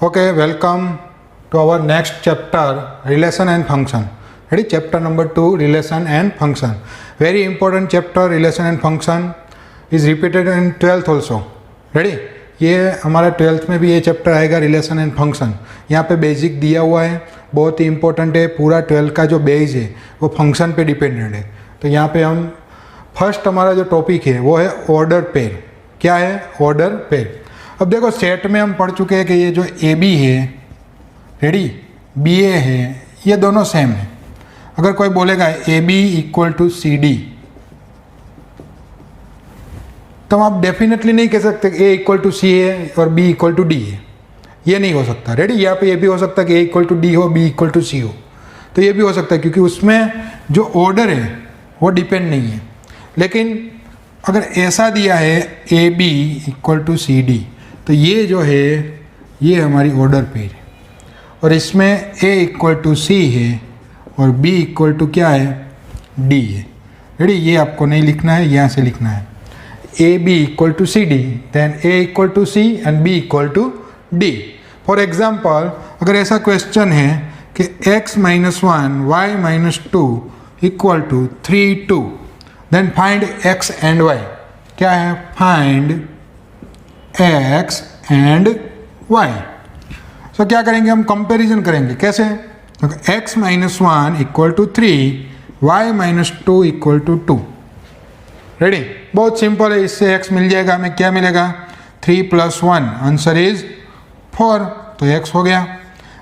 Okay, welcome to our next chapter, relation and function. Ready? Chapter number 2, relation and function. Very important chapter, relation and function is repeated in 12th also. Ready? ये हमारा 12th में भी ये chapter आएगा, relation and function. यहाँ पे basic दिया हुआ है, बहुत ही इंपॉर्टेंट है. पूरा 12 का जो बेस है वो फंक्शन पे डिपेंडेंट है. तो यहाँ पे हम फर्स्ट हमारा जो टॉपिक है वो है ऑर्डर पेयर. क्या है? Order pair. अब देखो सेट में हम पढ़ चुके हैं कि ये जो ए बी है, रेडी, बी ए है, ये दोनों सेम है. अगर कोई बोलेगा A B equal to C D, तो आप डेफिनेटली नहीं कह सकते ए इक्वल टू सी है और बी इक्वल टू डी है. ये नहीं हो सकता. रेडी? यहाँ पे ये भी हो सकता है कि ए इक्वल टू डी हो, बी इक्वल टू सी हो. तो ये भी हो सकता है क्योंकि उसमें जो ऑर्डर है वो डिपेंड नहीं है. लेकिन अगर ऐसा दिया है A B equal to C D, तो ये जो है ये हमारी ऑर्डर पेयर है. और इसमें ए इक्वल टू सी है और बी इक्वल टू क्या है? डी है. रेडी? ये आपको नहीं लिखना है, यहाँ से लिखना है A B equal to C D, then A equal to C and B equal to D. For example, अगर ऐसा क्वेश्चन है कि x minus one Y minus two equal to 3 2, then find x and y. क्या है? Find x and y. So क्या करेंगे? हम comparison करेंगे. कैसे? x minus one equal to 3, Y minus two equal to 2. Ready? बहुत सिंपल है. इससे x मिल जाएगा, हमें क्या मिलेगा? 3 + 1, आंसर इज 4, तो x हो गया.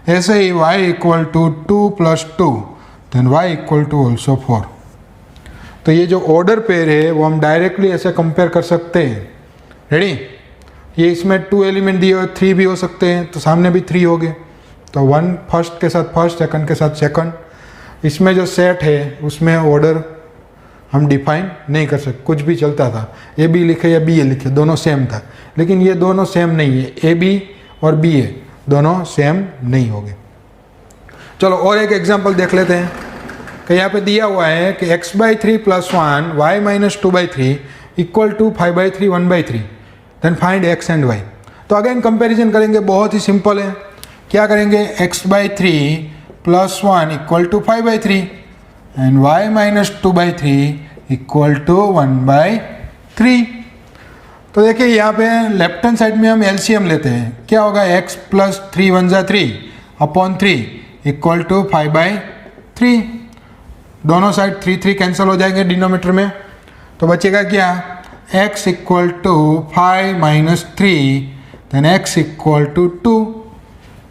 ऐसे ही y equal to 2 + 2, then y equal to also 4. तो ये जो ऑर्डर पेयर है वो हम डायरेक्टली ऐसे कंपेयर कर सकते हैं. रेडी? ये इसमें 2 एलिमेंट दिए हुए, 3 भी हो सकते हैं, तो सामने भी 3 हो गए. तो 1 फर्स्ट के साथ फर्स्ट, सेकंड के साथ सेकंड. इसमें जो सेट है उसमें ऑर्डर हम डिफाइन नहीं कर सकते, कुछ भी चलता था. ए बी लिखे या बी ए लिखे, दोनों सेम था. लेकिन ये दोनों सेम नहीं है. ए बी और बी ए दोनों सेम नहीं हो गए. चलो और एक एग्जांपल देख लेते हैं कि यहाँ पे दिया हुआ है कि x/3 + 1 y-2/3 equal to 5/3 1/3, then find x and y. तो अगेन कंपैरिजन करेंगे, बहुत ही सिंपल है. क्या करेंगे? x/3 + 1 equal to 5/3 and y-2/3 equal to 1/3. तो देखिए यहाँ पे लेफ्ट हैंड साइड में हम एलसीएम लेते हैं. क्या होगा? x + 3 1 = 3 upon 3 equal to 5/3. दोनों साइड 3 3 कैंसिल हो जाएंगे डिनोमीटर में. तो बचेगा क्या? x equal to 5 - 3, then x equal to 2.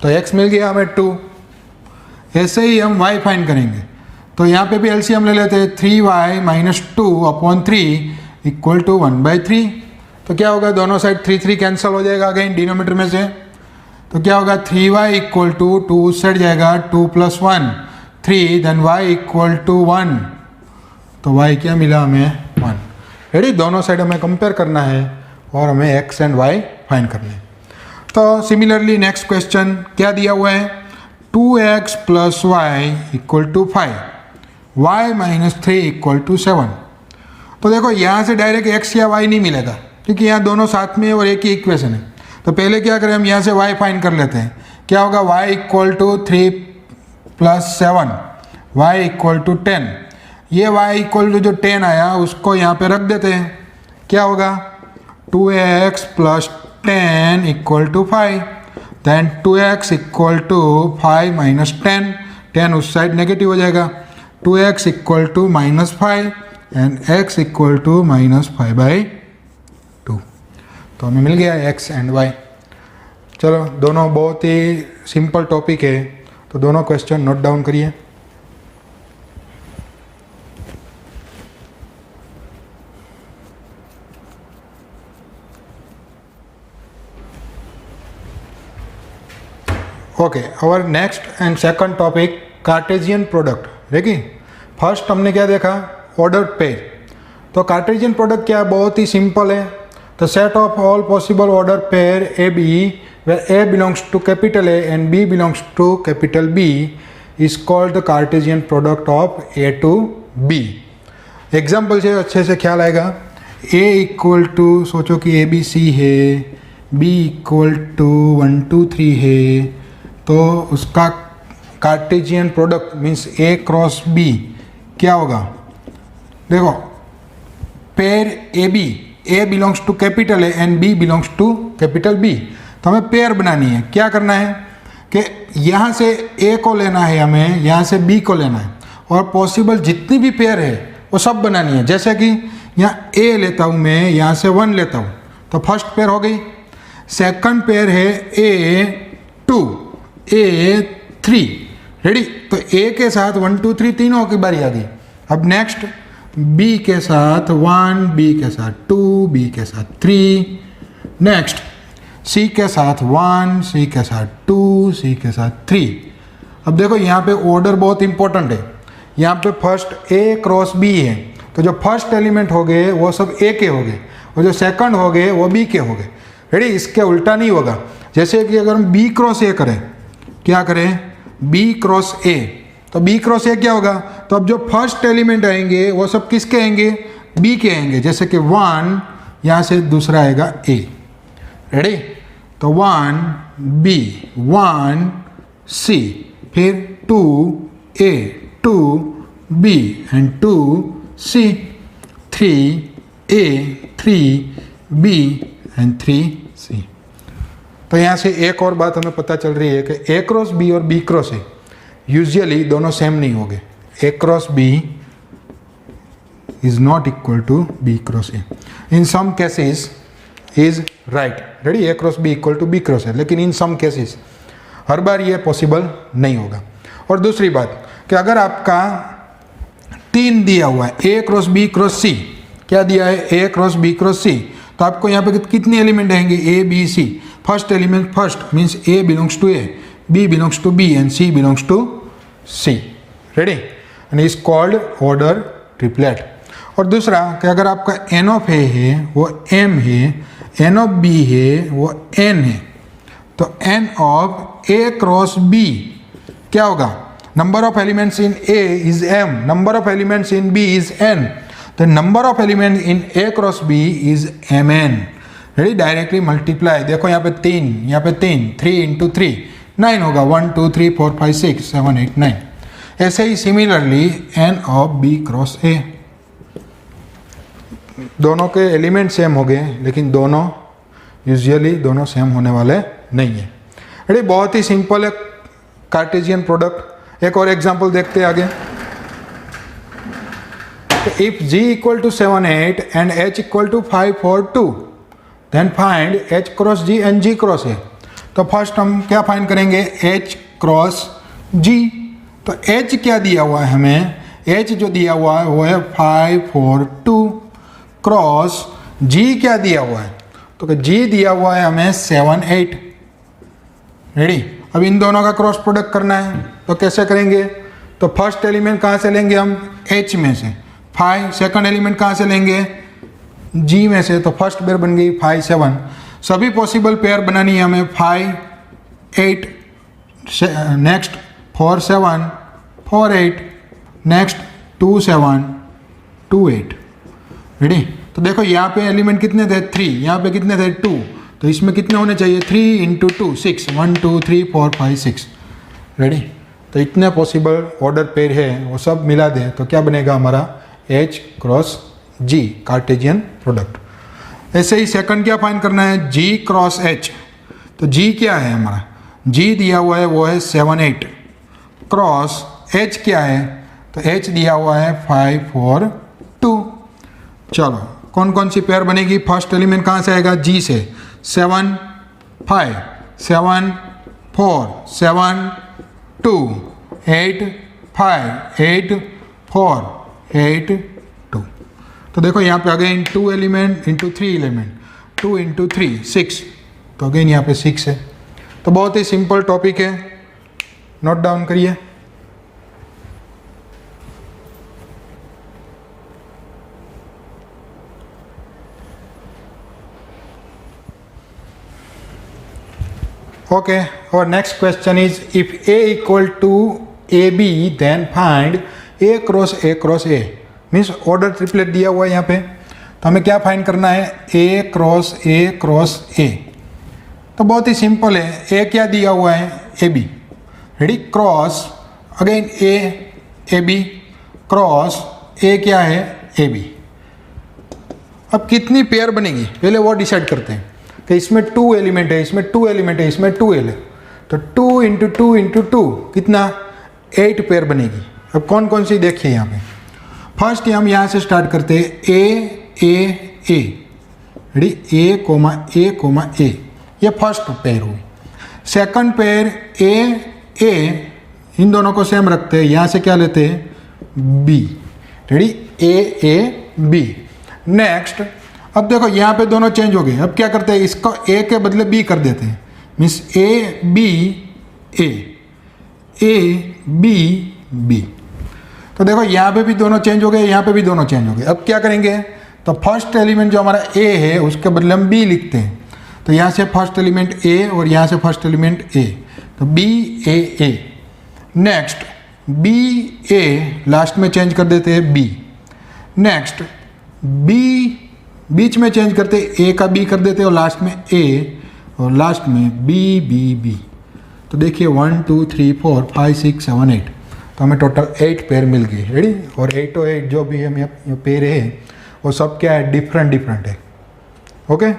तो x मिल गया हमें 2. ऐसे ही हम y फाइंड करेंगे. तो यहाँ पे भी एलसीएम ले लेते हैं. 3y - 2 upon 3 equal to 1/3. तो क्या होगा? दोनों साइड 3 3 कैंसिल हो जाएगा अगेन डिनोमीटर में से. तो क्या होगा? 3y इक्वल टू 2 सेट जाएगा, 2 + 1 3, देन y इक्वल टू 1. तो y क्या मिला हमें? 1. रेडी? दोनों साइड हमें कंपेयर करना है और हमें x एंड y फाइंड करने हैं. तो सिमिलरली नेक्स्ट क्वेश्चन क्या दिया हुआ है? 2x + y equal to 5, y - 3 equal to 7. तो देखो यहाँ से डायरेक्ट x या y नहीं मिलेगा क्योंकि यहाँ दोनों साथ में और एक ही इक्वेशन है. तो पहले क्या करें? हम यहाँ से y फाइंड कर लेते हैं. क्या होगा? y equal to 3 + 7, y equal to 10. ये y इक्वल टू जो 10 आया उसको यहाँ पे रख देते हैं. क्या होगा? 2x + 10 equal to 5, then 2x equal to 5 - 10. 10 उस साइड नेगेटिव हो जाएगा. 2x equal to -5 and x equal to -5/2. तो हमें मिल गया x एंड y. चलो, दोनों बहुत ही सिंपल टॉपिक है, तो दोनों क्वेश्चन नोट डाउन करिए. Okay, our next and second topic, Cartesian product. देखिए, फर्स्ट हमने क्या देखा? Order pair. तो कार्टेशियन प्रोडक्ट क्या है? बहुत ही सिंपल है. The set of all possible order pair A B where A belongs to capital A and B belongs to capital B is called the Cartesian product of A to B. Example से अच्छे से ख्याल आएगा. A equal to, सोचो कि ABC है, B equal to 1 2 3 है, तो उसका Cartesian product means A cross B क्या होगा? देखो pair A B, A belongs to capital A and B belongs to capital B, तो हमें पेयर बनानी है। क्या करना है कि यहाँ से ए को लेना है, हमें यहाँ से बी को लेना है, और पॉसिबल जितनी भी पेयर है वो सब बनानी है। जैसे कि यहाँ ए लेता हूँ मैं, यहाँ से 1 लेता हूँ, तो फर्स्ट पेयर हो गई। सेकंड पेयर है A2 A3, रेडी। तो ए के साथ 1 2 3 तीनों की बारी आ गई। अब नेक्स्ट बी के साथ 1, बी के साथ 2, बी के साथ 3, नेक्स्ट सी के साथ 1, सी के साथ 2, सी के साथ 3। अब देखो यहाँ पे ऑर्डर बहुत इंपॉर्टेंट है। यहाँ पे फर्स्ट ए क्रॉस बी है, तो जो फर्स्ट एलिमेंट हो गए वो सब ए के हो गए, और जो सेकंड हो गए वो बी के हो गए, रेडी। इसके उल्टा नहीं होगा। जैसे कि अगर हम बी क्रॉस ए करें, क्या करें? बी क्रॉस ए, तो बी क्रॉस ए क्या होगा? तो अब जो फर्स्ट एलिमेंट आएंगे वो सब किसके आएंगे? बी के आएंगे। जैसे कि 1 यहाँ से दूसरा आएगा ए, रेडी। तो 1 बी, 1 सी, फिर 2 A, 2 B and 2 C, 3 A, 3 B and 3 C. तो यहाँ से एक और बात हमें पता चल रही है कि ए क्रॉस बी और बी क्रॉस ए यूजुअली दोनों सेम नहीं होंगे। A cross B is not equal to B cross A. In some cases is right, ready. A cross B equal to B cross A, लेकिन in some cases हर बार ये possible नहीं होगा। और दूसरी बात कि अगर आपका 3 दिया हुआ है, A cross B cross C, क्या दिया है? A cross B cross C, तो आपको यहाँ पे कितने एलिमेंट आएंगे? A B C. First element first means A belongs to A, B belongs to B and C belongs to C, ready. And is called order triplet. और दूसरा कि अगर आपका एन ऑफ ए है वो एम है, एन ऑफ बी है वो एन है, तो n of A cross B क्या होगा? Number of elements in A is m, number of elements in B is n, the number of element in A cross B is mn, ready. Directly multiply, देखो यहाँ पे 3, यहाँ पे 3, 3 into 3 9 होगा, 1 2 3 4 5 6 7 8 9। ऐसे ही similarly n of B cross A, दोनों के एलिमेंट सेम हो गए, लेकिन दोनों यूजुअली दोनों सेम होने वाले नहीं है, रेडी। बहुत ही सिंपल है कार्टेशियन प्रोडक्ट। एक और एग्जांपल देखते हैं आगे। If G equal to 7 8 and H equal to 5 4 2, then find H cross G and G cross A। तो फर्स्ट हम क्या फाइंड करेंगे? H cross G। तो H क्या दिया हुआ है हमें? H जो दिया हुआ है वो है 5 4 2 क्रॉस G क्या दिया हुआ है? तो G दिया हुआ है हमें 7 8, रेडी। अब इन दोनों का क्रॉस प्रोडक्ट करना है, तो कैसे करेंगे? तो फर्स्ट एलिमेंट कहाँ से लेंगे हम? H में से। 5 सेकंड एलिमेंट कहाँ से लेंगे? G में से। तो फर्स्ट पेयर बन गई 5 7। सभी पॉसिबल पेयर बनानी है हमें। 5 8, नेक्स्ट 4 7 4 8, नेक्स्ट 2 7 2 8, रेडी। तो देखो यहाँ पे एलिमेंट कितने थे? 3, यहाँ पे कितने थे? 2, तो इसमें कितने होने चाहिए? 3 इंटू 2 6, 1 2 3 4 5 6, रेडी। तो इतने पॉसिबल ऑर्डर पेयर है, वो सब मिला दे तो क्या बनेगा हमारा? H cross G, Cartesian product. ऐसे ही सेकंड क्या फाइंड करना है? G cross H। तो G क्या है हमारा? G दिया हुआ है वो है 7 8 क्रॉस H क्या है? तो H दिया हुआ है 5 4 2। चलो कौन कौन सी पेयर बनेगी? फर्स्ट एलिमेंट कहाँ से आएगा? G से। 7 5 7 4 7 2 8 5 8 4 8 2। तो देखो यहाँ पे again 2 element into 3 element, 2 into 3 6, तो अगेन यहाँ पे 6 है। तो बहुत ही सिंपल टॉपिक है, नोट डाउन करिए। Okay, our next question is if A equal to AB then find A cross A means order triplet दिया हुआ है यहाँ पे, तो हमें क्या फाइंड करना है? A cross A cross A, तो बहुत ही सिंपल है, ए क्या दिया हुआ है, A B, ready, cross again A B, cross A क्या है, ए बी। अब कितनी पेयर बनेगी पहले वो डिसाइड करते हैं कि इसमें 2 एलिमेंट है, इसमें 2 एलिमेंट है, इसमें 2 एल है, तो 2 इंटू 2 इंटू 2 कितना, 8 पेयर बनेगी। अब कौन कौन सी देखिए यहाँ पे, फर्स्ट हम यहाँ से स्टार्ट करते हैं, ए रेडी, ए कोमा ए, ये फर्स्ट पेयर हुई। सेकंड पेयर ए, इन दोनों को सेम रखते हैं, यहाँ से क्या लेते हैं, B, ready, A B. Next अब देखो यहाँ पे दोनों चेंज हो गए, अब क्या करते हैं, इसको ए के बदले बी कर देते हैं, मीन्स ए बी। तो देखो यहाँ पे भी दोनों चेंज हो गए, यहाँ पे भी दोनों चेंज हो गए। अब क्या करेंगे, तो फर्स्ट एलिमेंट जो हमारा ए है उसके बदले हम बी लिखते हैं, तो यहाँ से फर्स्ट एलिमेंट ए और यहाँ से फर्स्ट एलिमेंट ए, तो बी ए। नेक्स्ट बी ए लास्ट में चेंज कर देते हैं बी। नेक्स्ट बी बीच में चेंज करते, ए का बी कर देते और लास्ट में ए और लास्ट में बी। तो देखिए 1 2 3 4 5 6 7 8, तो हमें टोटल 8 पेयर मिल गई, रेडी। और 8 जो भी हम ये पेयर है वो सब क्या है, डिफरेंट है, ओके।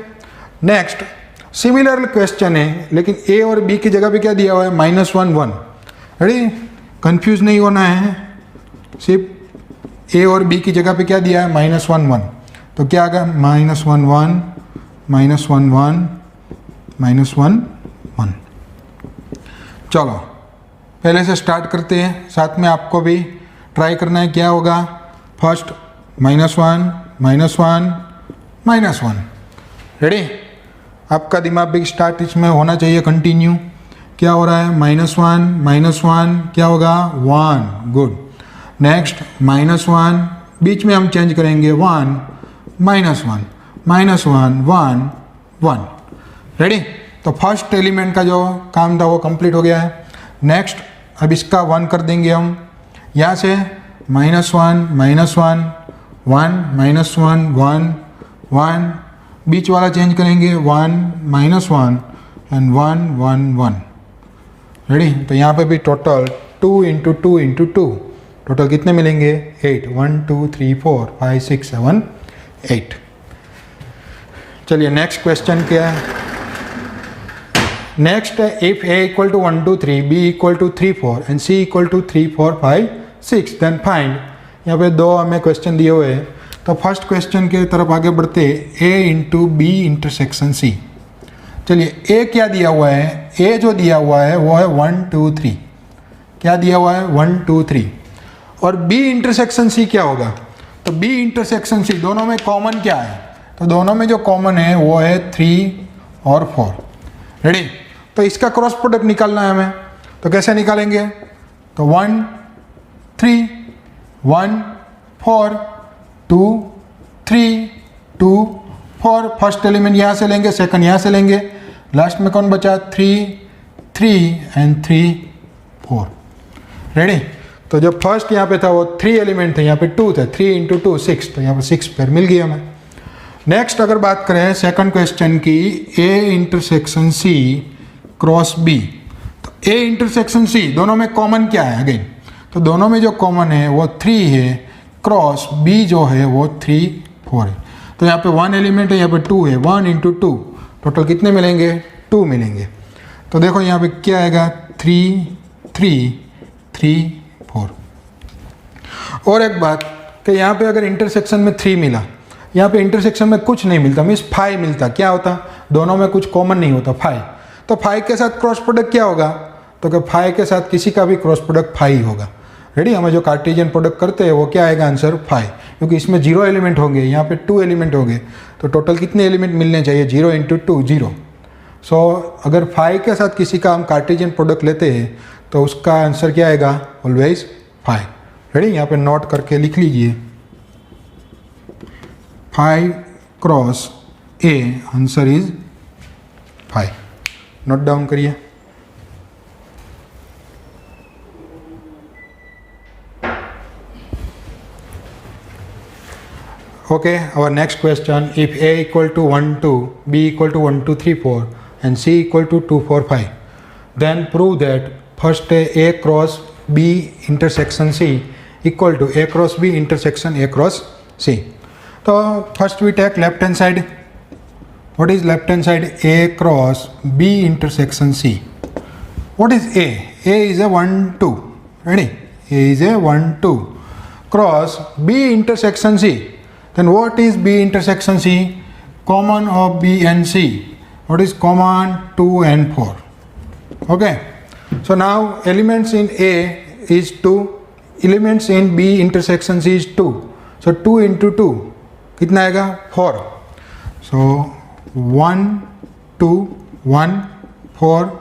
नेक्स्ट सिमिलर क्वेश्चन है, लेकिन ए और बी की जगह पे क्या दिया हुआ है, -1 1, रेडी, कंफ्यूज नहीं होना है, सिर्फ ए और बी की जगह पे क्या दिया है, -1 1, तो क्या आ गया, -1 1 -1 1। चलो पहले से स्टार्ट करते हैं, साथ में आपको भी ट्राई करना है, क्या होगा, फर्स्ट -1, रेडी। आपका दिमाग भी स्टार्ट इसमें होना चाहिए, कंटिन्यू। क्या हो रहा है, -1 क्या होगा, 1, गुड। नेक्स्ट -1 बीच में हम चेंज करेंगे, 1 -1 1, रेडी। तो फर्स्ट एलिमेंट का जो काम था वो कंप्लीट हो गया है। नेक्स्ट अब इसका 1 कर देंगे हम, यहाँ से -1 1 बीच वाला चेंज करेंगे, 1 -1 एंड 1 रेडी। तो यहाँ पे भी टोटल 2 इंटू 2 इंटू 2, टोटल कितने मिलेंगे, 8, 1 2 3 4 5 6 7 8। चलिए नेक्स्ट क्वेश्चन क्या है, नेक्स्ट है, if a equal to 1 2 3, b equal to 3 4 and c equal to 3 4 5 6, then find. यहाँ पे 2 हमें क्वेश्चन दिए हुए हैं, तो फर्स्ट क्वेश्चन के तरफ आगे बढ़ते, a into B intersection c। चलिए a क्या दिया हुआ है, a जो दिया हुआ है वो है 1 2 3, क्या दिया हुआ है, 1 2 3, और b इंटरसेक्शन c क्या होगा, तो b इंटरसेक्शन c दोनों में कॉमन क्या है, तो दोनों में जो कॉमन है वो है 3 और 4, रेडी। तो इसका क्रॉस प्रोडक्ट निकालना है हमें, तो कैसे निकालेंगे, तो 1 3 1 4 2 3 2 4, फर्स्ट एलिमेंट यहाँ से लेंगे, सेकंड यहाँ से लेंगे, लास्ट में कौन बचा, 3 एंड 3 4, रेडी। तो जो फर्स्ट यहाँ पे था वो 3 एलिमेंट थे, यहाँ पे 2 थे, 3 इंटू 2 6, तो यहाँ पे 6 पेयर मिल गई हमें। नेक्स्ट अगर बात करें सेकंड क्वेश्चन की, a intersection c cross b, तो a इंटरसेक्शन c दोनों में कॉमन क्या है, अगेन तो दोनों में जो कॉमन है वो 3 है, क्रॉस b जो है वो 3 4 है। तो यहाँ पे 1 एलिमेंट है, यहाँ पे 2 है, 1 इंटू 2, टोटल कितने मिलेंगे, 2 मिलेंगे। तो देखो यहाँ पे क्या आएगा, 3 3 3 4। और एक बात कि यहाँ पे अगर इंटरसेक्शन में 3 मिला, यहाँ पे इंटरसेक्शन में कुछ नहीं मिलता, मीन्स 5 मिलता, क्या होता, दोनों में कुछ कॉमन नहीं होता, 5। तो 5 के साथ क्रॉस प्रोडक्ट क्या होगा, तो कि 5 के साथ किसी का भी क्रॉस प्रोडक्ट 5 ही होगा, रेडी। हमें जो कार्टेशियन प्रोडक्ट करते हैं वो क्या आएगा, आंसर 5, क्योंकि इसमें 0 एलिमेंट होंगे, यहाँ पे 2 एलिमेंट होंगे, तो टोटल कितने एलिमेंट मिलने चाहिए, 0 इंटू 2 0। सो अगर 5 के साथ किसी का हम कार्टेशियन प्रोडक्ट लेते हैं तो उसका आंसर क्या आएगा, ऑलवेज 5, रेडी। यहाँ पे नोट करके लिख लीजिए, 5 cross a, answer is 5, note down करिए। Okay, our next question, if a equal to 1 2, b equal to 1 2 3 4, and C equal to 2, 4, 5. Then prove that first A cross B intersection C equal to A cross B intersection A cross C. So first we take left hand side. What is left hand side? A cross B intersection C. What is A? A is a 1, 2. Ready? A is a 1, 2. Cross B intersection C. Then what is B intersection C? Common of B and C. What is common? 2 and 4. Okay. So now elements in A is 2. Elements in B intersection C is 2. So 2 into 2. कितना आएगा? 4. So 1, 2, 1, 4,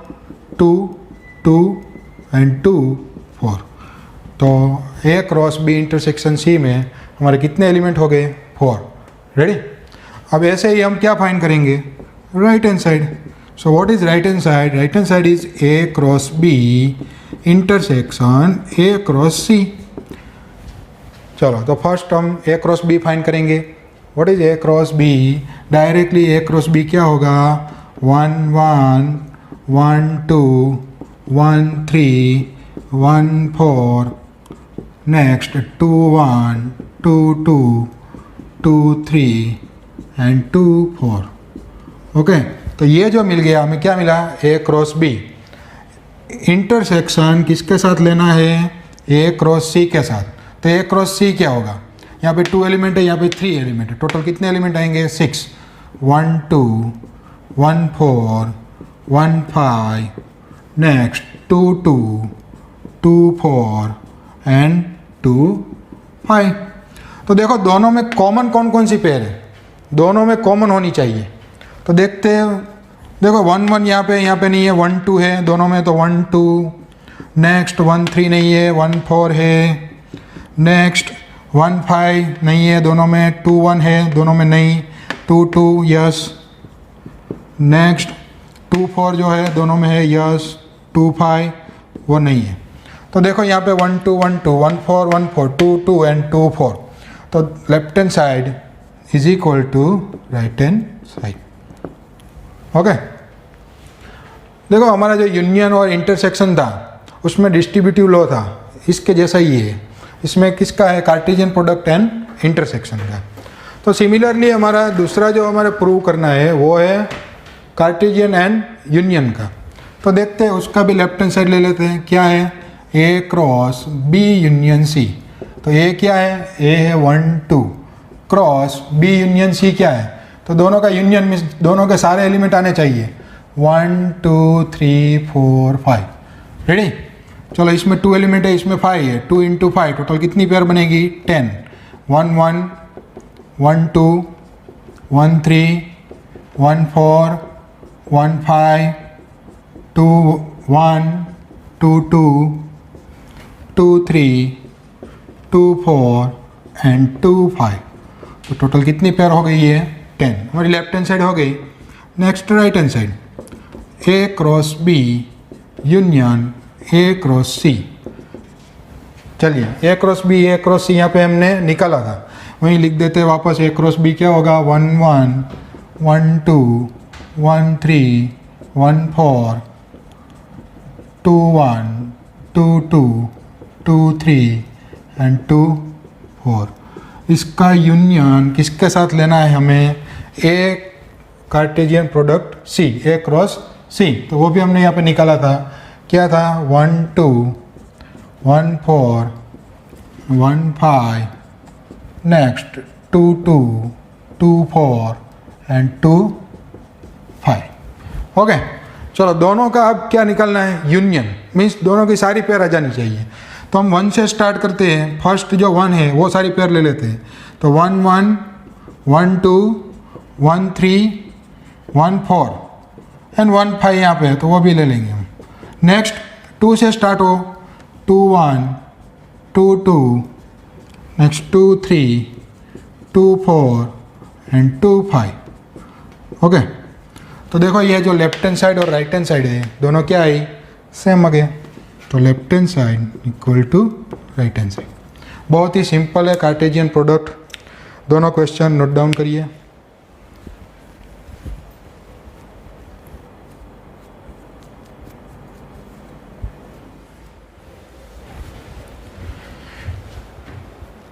2, 2 and 2, 4. तो A cross B intersection C में हमारे कितने element हो गए? 4. Ready? अब ऐसे ही हम क्या फाइंड करेंगे? Right hand side. So what is right hand side? Right hand side is A cross B intersection A cross C. चलो तो फर्स्ट हम A क्रॉस B फाइंड करेंगे. What is A cross B? Directly A cross B क्या होगा? 1, 1, 1, 2, 1, 3, 1, 4. Next 2, 1, 2, 2, 2, 3 and 2, 4. Okay. तो ये जो मिल गया हमें क्या मिला? A cross B. इंटरसेक्शन किसके साथ लेना है? A क्रॉस C के साथ. तो A क्रॉस C क्या होगा? यहाँ पे 2 एलिमेंट है, यहाँ पे 3 एलिमेंट है. टोटल कितने एलिमेंट आएंगे? 6. 1, 2, 1, 4, 1, 5. Next 2, 2, 2, 4 and 2, 5. तो देखो दोनों में कॉमन कौन कौन सी पेयर है? दोनों में कॉमन होनी चाहिए. तो देखते हैं. देखो 1, 1 यहाँ पे नहीं है. 1, 2 है दोनों में, तो 1, 2. नेक्स्ट 1, 3 नहीं है. 1, 4 है. नेक्स्ट 1, 5 नहीं है दोनों में. 2, 1 है दोनों में नहीं. 2, 2 यस. नेक्स्ट 2, 4 जो है दोनों में है यस. 2, 5 वो नहीं है. तो देखो यहाँ पे 1, 2, 1, 2, 1, 4, 1, 4, 2, 2 एंड 2, 4. तो left hand side is equal to right hand side. Okay. देखो हमारा जो यूनियन और इंटरसेक्शन था उसमें डिस्ट्रीब्यूटिव लॉ था, इसके जैसा ही है. इसमें किसका है? कार्टेशियन प्रोडक्ट एंड इंटरसेक्शन का. तो सिमिलरली हमारा दूसरा जो हमारे प्रूव करना है वो है कार्टेशियन एंड यूनियन का. तो देखते हैं उसका भी लेफ्ट हैंड साइड ले लेते हैं. क्या है? A cross B union C. तो A क्या है? A है 1, 2 क्रॉस B यूनियन C क्या है? तो दोनों का यूनियन मीन्स दोनों के सारे एलिमेंट आने चाहिए. 1, 2, 3, 4, 5. रेडी? चलो इसमें 2 एलिमेंट है, इसमें 5 है. 2 into 5 टोटल कितनी पेयर बनेगी? 10. 1, 1, 1, 2, 1, 3, 1, 4, 1, 5, 2, 1, 2, 2, 2, 3, 2, 4 एंड 2, 5. तो टोटल कितनी पेयर हो गई है? 10. हमारी लेफ्ट हैंड साइड हो गई. Next right hand side. A cross B union A cross C. चलिए A cross B A cross C यहाँ पे हमने निकाला था, वहीं लिख देते हैं वापस. A क्रॉस B क्या होगा? 1, 1, 1, 2, 1, 3, 1, 4, 2, 1, 2, 2, 2, 3 एंड 2, 4. इसका यूनियन किसके साथ लेना है हमें? A Cartesian product C. A cross C. तो वो भी हमने यहाँ पे निकाला था. क्या था? 1, 2, 1, 4, 1, 5. Next 2, 2, 2, 4 and 2, 5. ओके. चलो दोनों का अब क्या निकालना है? यूनियन मीन्स दोनों की सारी पेयर आ जानी चाहिए. तो हम 1 से स्टार्ट करते हैं. फर्स्ट जो 1 है वो सारी पेयर ले लेते हैं. तो 1, 1, 1, 2, 1, 3, 1, 4 एंड 1, 5 यहाँ पे है तो वो भी ले लेंगे हम. नेक्स्ट 2 से स्टार्ट हो. 2, 1, 2, 2. Next 2, 3, 2, 4 and 2, 5. ओके. तो देखो ये जो लेफ्ट हैंड साइड और राइट हैंड साइड है दोनों क्या आई? सेम आ गए. तो left hand side equal to right hand side. बहुत ही सिंपल है कार्टेशियन प्रोडक्ट. दोनों क्वेश्चन नोट डाउन करिए.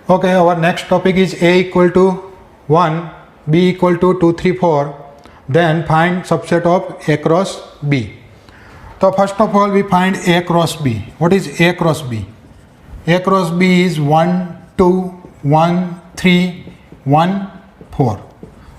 Okay, our next topic is A equal to 1, B equal to 2, 3, 4. Then find subset of A cross B. So first of all, we find A cross B. What is A cross B? A cross B is 1, 2, 1, 3, 1, 4.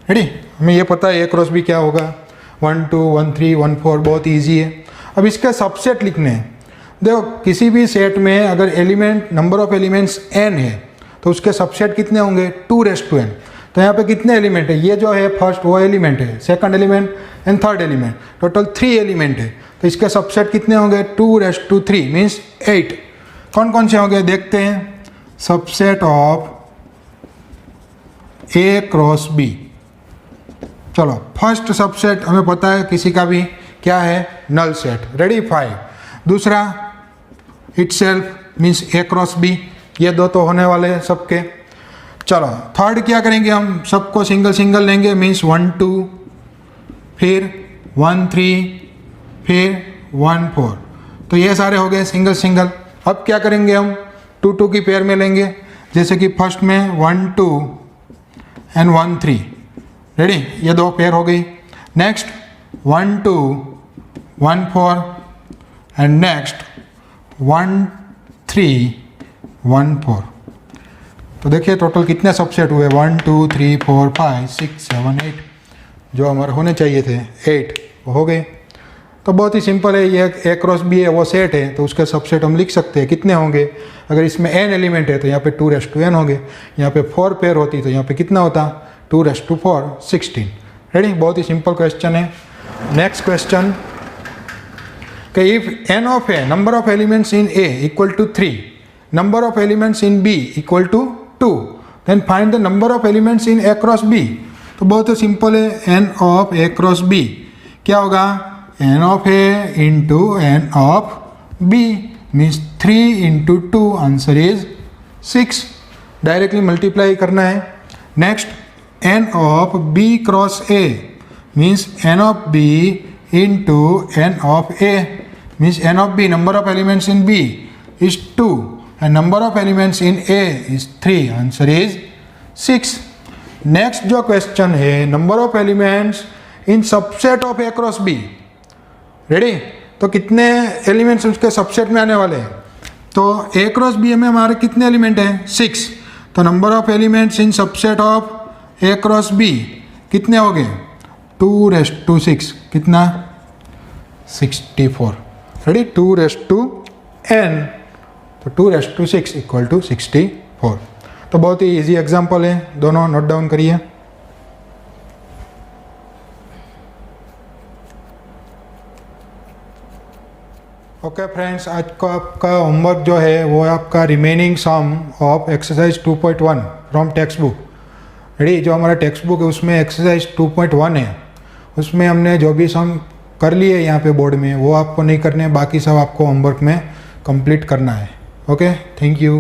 Ready? हमें ये पता है A cross B क्या होगा. 1, 2, 1, 3, 1, 4 बहुत easy है. अब इसके सबसेट लिखने हैं. देखो किसी भी सेट में अगर element number of elements n है तो उसके सबसेट कितने होंगे 2n. तो यहाँ पे कितने एलिमेंट है, ये जो है फर्स्ट वो एलिमेंट है, second element and third element, total 3 element है. तो इसके सबसेट कितने होंगे 2^3 मीन्स 8. कौन कौन से होंगे देखते हैं. Subset of A cross B. चलो फर्स्ट सबसेट हमें पता है किसी का भी क्या है नल सेट. रेडी 5. दूसरा itself means A cross B. ये दो तो होने वाले हैं सबके. चलो थर्ड क्या करेंगे हम सबको सिंगल सिंगल लेंगे मीन्स 1, 2 फिर 1, 3 फिर 1, 4. तो ये सारे हो गए सिंगल सिंगल. अब क्या करेंगे हम 2, 2 की पेयर में लेंगे. जैसे कि फर्स्ट में 1, 2 एंड 1, 3. रेडी, ये दो पेयर हो गई. Next 1, 2 1, 4 and next 1, 3 1, 4. तो देखिए टोटल कितने सबसेट हुए 1, 2, 3, 4, 5, 6, 7, 8. जो हमारे होने चाहिए थे 8 वो हो गए. तो बहुत ही सिंपल है. ये A क्रॉस B है वो सेट है तो उसके सबसेट हम लिख सकते हैं. कितने होंगे अगर इसमें n एलिमेंट है तो यहाँ पे 2n हो गए. यहाँ पे 4 पेयर होती तो यहाँ पे कितना होता 2^4 16. रेडी, बहुत ही सिंपल क्वेश्चन है. नेक्स्ट क्वेश्चन कि if n of A number of elements in A equal to 3, number of elements in B equal to 2, then find the number of elements in A cross B. तो बहुत ही simple है. n of A cross B क्या होगा n of A into n of B means 3 into 2. Answer is 6. Directly multiply करना है. Next n of B cross A means n of B into n of A means n of B number of elements in B is 2 and number of elements in A is 3. Answer is 6. Next जो question है number of elements in subset of A cross B. Ready, तो कितने elements उसके subset में आने वाले हैं. तो A क्रॉस B में हमारे कितने एलिमेंट हैं 6. तो number of elements in subset of A cross B कितने हो गए 2^6. कितना 64. रेडी, 2^n तो 2^6 इक्वल टू 64. तो बहुत ही इजी एग्जांपल है, दोनों नोट डाउन करिए. ओके फ्रेंड्स, आज का आपका होमवर्क जो है वो आपका remaining sum of exercise 2.1 from text book. Ready, जो हमारा टेक्स्ट बुक है उसमें एक्सरसाइज 2.1 है. उसमें हमने जो भी सम कर लिए यहाँ पे बोर्ड में वो आपको नहीं करने, बाकी सब आपको होमवर्क में कंप्लीट करना है. Okay, thank you.